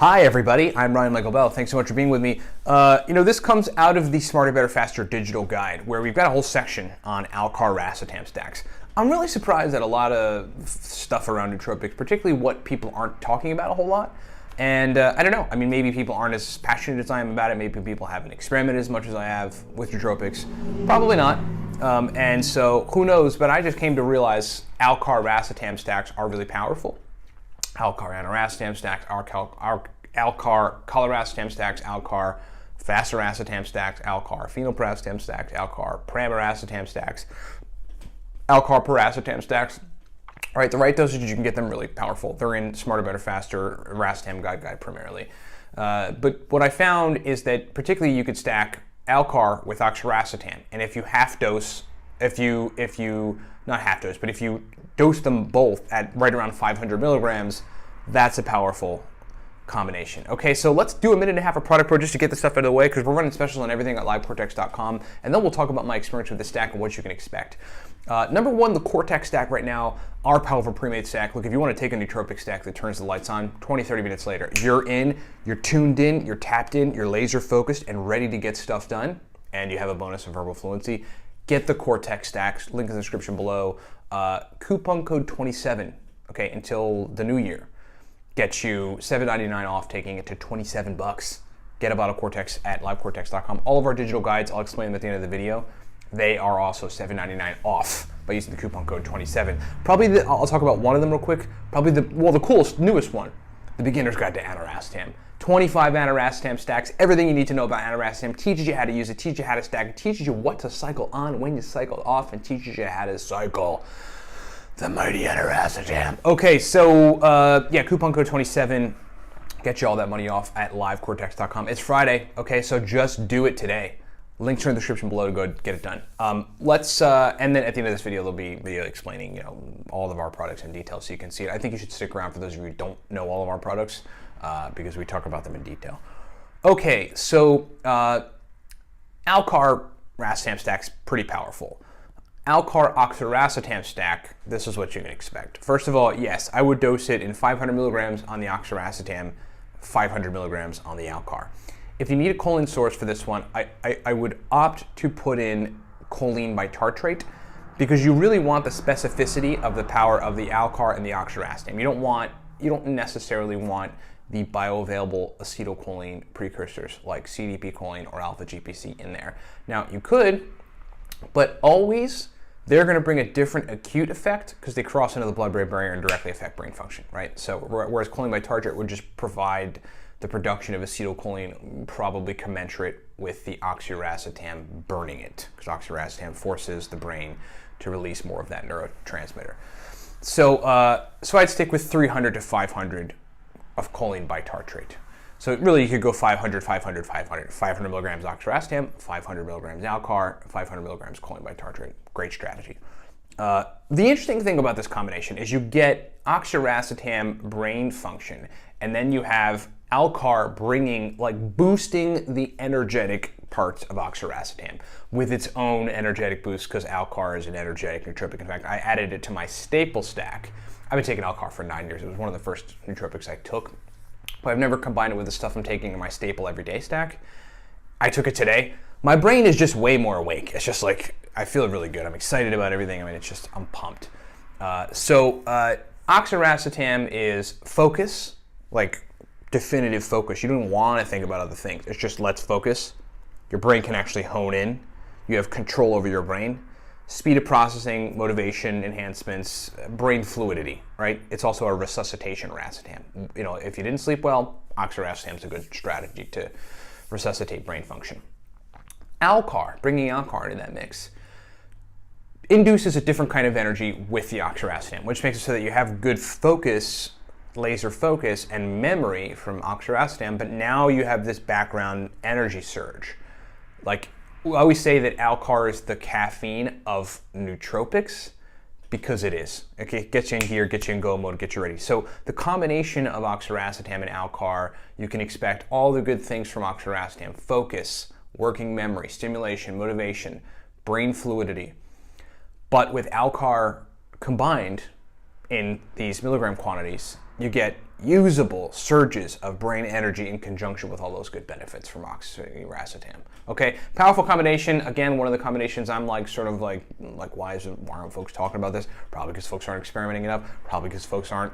Hi everybody, I'm Ryan Michael Bell. Thanks so much for being with me. This comes out of the Smarter, Better, Faster digital guide where we've got a whole section on ALCAR stacks. I'm really surprised at a lot of stuff around nootropics, particularly what people aren't talking about a whole lot. And I don't know, I mean, maybe people aren't as passionate as I am about it. Maybe people haven't experimented as much as I have with nootropics. Probably not. And so who knows, but I just came to realize ALCAR stacks are really powerful. ALCAR aniracetam stacks, ALCAR coliracetam stacks, ALCAR faciracetam stacks, ALCAR phenylpiracetam stacks, ALCAR pramiracetam stacks, ALCAR piracetam stacks. All right, the right dosage, you can get them really powerful. They're in Smarter, Better, Faster, Racetam guide primarily. But what I found is that particularly you could stack ALCAR with oxiracetam, and if you if you dose them both at right around 500 milligrams, that's a powerful combination. Okay, so let's do a minute and a half of product pro just to get this stuff out of the way, because we're running specials on everything at livecortex.com, and then we'll talk about my experience with the stack and what you can expect. Number one, the Cortex stack right now, our powerful pre-made stack. Look, if you want to take a nootropic stack that turns the lights on, 20, 30 minutes later, you're in, you're tuned in, you're tapped in, you're laser focused and ready to get stuff done, and you have a bonus of verbal fluency. Get the Cortex stacks, link in the description below. Coupon code 27, okay, until the new year. Gets you $7.99 off, taking it to 27 bucks. Get a bottle of Cortex at livecortex.com. All of our digital guides, I'll explain them at the end of the video. They are also $7.99 off by using the coupon code 27. I'll talk about one of them real quick. The coolest, newest one, the Beginner's Guide to Aniracetam. 25 aniracetam stacks, everything you need to know about aniracetam, teaches you how to use it, teaches you how to stack it, teaches you what to cycle on, when you cycle off, and teaches you how to cycle the mighty aniracetam. Okay, so coupon code 27, get you all that money off at livecortex.com. It's Friday, okay, so just do it today. Links are in the description below to go get it done. And then at the end of this video, there'll be a video explaining, all of our products in detail so you can see it. I think you should stick around for those of you who don't know all of our products, because we talk about them in detail. Okay, so ALCAR racetam stack's pretty powerful. ALCAR oxiracetam stack, this is what you can expect. First of all, yes, I would dose it in 500 milligrams on the oxiracetam, 500 milligrams on the ALCAR. If you need a choline source for this one, I would opt to put in choline bitartrate, because you really want the specificity of the power of the ALCAR and the oxiracetam. You don't necessarily want the bioavailable acetylcholine precursors like CDP choline or alpha GPC in there. Now you could, but always they're going to bring a different acute effect because they cross into the blood-brain barrier and directly affect brain function, right? So whereas choline bitartrate would just provide the production of acetylcholine probably commensurate with the oxiracetam burning it, because oxiracetam forces the brain to release more of that neurotransmitter. So I'd stick with 300 to 500 of choline bitartrate. So really you could go 500, 500, 500. 500 milligrams oxiracetam, 500 milligrams ALCAR, 500 milligrams choline bitartrate. Great strategy. The interesting thing about this combination is you get oxiracetam brain function, and then you have ALCAR boosting the energetic parts of oxiracetam with its own energetic boost, because ALCAR is an energetic nootropic. In fact, I added it to my staple stack. I've been taking ALCAR for 9 years. It was one of the first nootropics I took, but I've never combined it with the stuff I'm taking in my staple everyday stack. I took it today. My brain is just way more awake. It's just like, I feel really good. I'm excited about everything. I mean, I'm pumped. Oxiracetam is focus, like definitive focus. You don't want to think about other things. It's just let's focus. Your brain can actually hone in. You have control over your brain. Speed of processing, motivation enhancements, brain fluidity, right? It's also a resuscitation racetam. If you didn't sleep well, oxiracetam is a good strategy to resuscitate brain function. ALCAR, bringing ALCAR into that mix, induces a different kind of energy with the oxiracetam, which makes it so that you have good focus, laser focus, and memory from oxiracetam, but now you have this background energy surge. Like, we always say that ALCAR is the caffeine of nootropics, because it is. Okay, it gets you in gear, gets you in go mode, gets you ready. So the combination of oxiracetam and ALCAR, you can expect all the good things from oxiracetam: focus, working memory, stimulation, motivation, brain fluidity. But with ALCAR combined in these milligram quantities, you get usable surges of brain energy in conjunction with all those good benefits from oxiracetam. Okay, powerful combination. Again, one of the combinations I'm like why aren't folks talking about this? Probably because folks aren't experimenting enough. Probably because folks aren't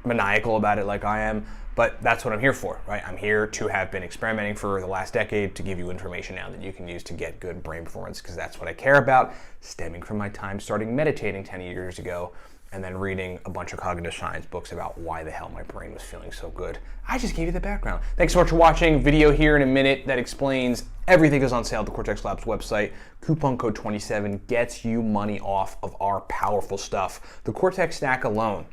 maniacal about it like I am. But that's what I'm here for, right? I'm here to have been experimenting for the last decade to give you information now that you can use to get good brain performance, because that's what I care about, stemming from my time starting meditating 10 years ago and then reading a bunch of cognitive science books about why the hell my brain was feeling so good. I just gave you the background. Thanks so much for watching. Video here in a minute that explains everything that's on sale at the Cortex Labs website. Coupon code 27 gets you money off of our powerful stuff. The Cortex stack alone,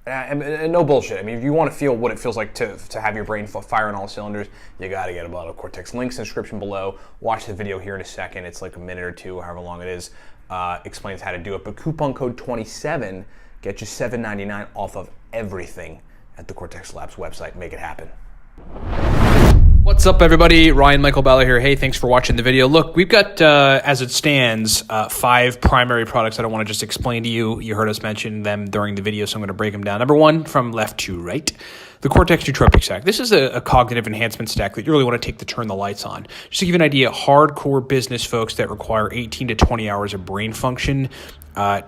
and no bullshit. I mean, if you want to feel what it feels like to have your brain fire on all cylinders, you got to get a bottle of Cortex. Links in the description below. Watch the video here in a second. It's like a minute or two, however long it is. Explains how to do it. But coupon code 27 gets you $7.99 off of everything at the Cortex Labs website. Make it happen. What's up, everybody? Ryan Michael Balla here. Hey, thanks for watching the video. Look, we've got, as it stands, 5 primary products that I want to just explain to you. You heard us mention them during the video, so I'm going to break them down. Number 1, from left to right, the Cortex Nootropic stack. This is a cognitive enhancement stack that you really want to take to turn the lights on. Just to give you an idea, hardcore business folks that require 18 to 20 hours of brain function,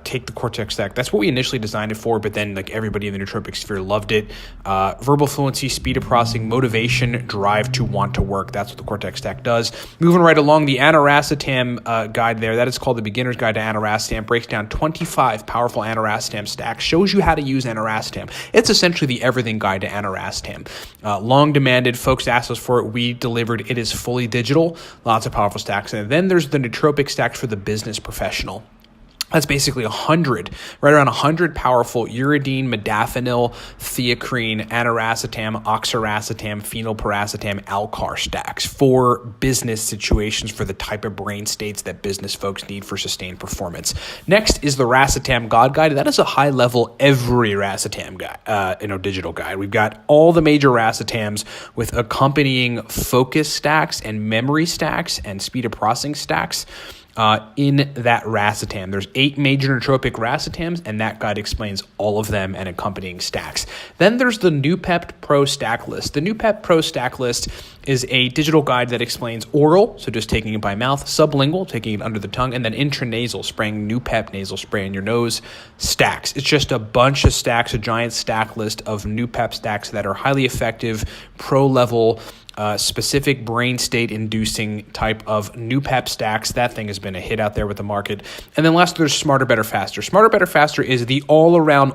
take the Cortex stack. That's what we initially designed it for, but then like everybody in the nootropic sphere loved it. Verbal fluency, speed of processing, motivation, drive to want to work. That's what the Cortex stack does. Moving right along, the aniracetam guide there, that is called the Beginner's Guide to Aniracetam, breaks down 25 powerful aniracetam stacks, shows you how to use aniracetam. It's essentially the everything guide to aniracetam. Long demanded, folks asked us for it. We delivered. It is fully digital, lots of powerful stacks. And then there's the Nootropic stack for the business professional. That's basically 100, right around 100 powerful uridine, modafinil, theacrine, aniracetam, oxiracetam, phenylpiracetam, ALCAR stacks for business situations, for the type of brain states that business folks need for sustained performance. Next is the Racetam God Guide. That is a high-level every Racetam guide, digital guide. We've got all the major Racetams with accompanying focus stacks and memory stacks and speed of processing stacks. In that Racetam. There's 8 major nootropic Racetams, and that guide explains all of them and accompanying stacks. Then there's the Noopept Pro Stack List. The Noopept Pro Stack List is a digital guide that explains oral, so just taking it by mouth, sublingual, taking it under the tongue, and then intranasal, spraying Noopept nasal spray in your nose, stacks. It's just a bunch of stacks, a giant stack list of Noopept stacks that are highly effective, pro-level, specific brain state inducing type of Noopept stacks. That thing has been a hit out there with the market. And then last, there's Smarter, Better, Faster. Smarter, Better, Faster is the all-around,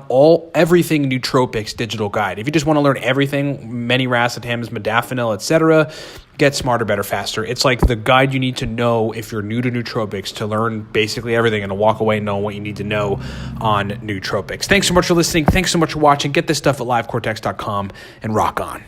everything nootropics digital guide. If you just want to learn everything, many racetams, modafinil, etc., get Smarter, Better, Faster. It's like the guide you need to know if you're new to nootropics, to learn basically everything and to walk away knowing what you need to know on nootropics. Thanks so much for listening. Thanks so much for watching. Get this stuff at livecortex.com and rock on.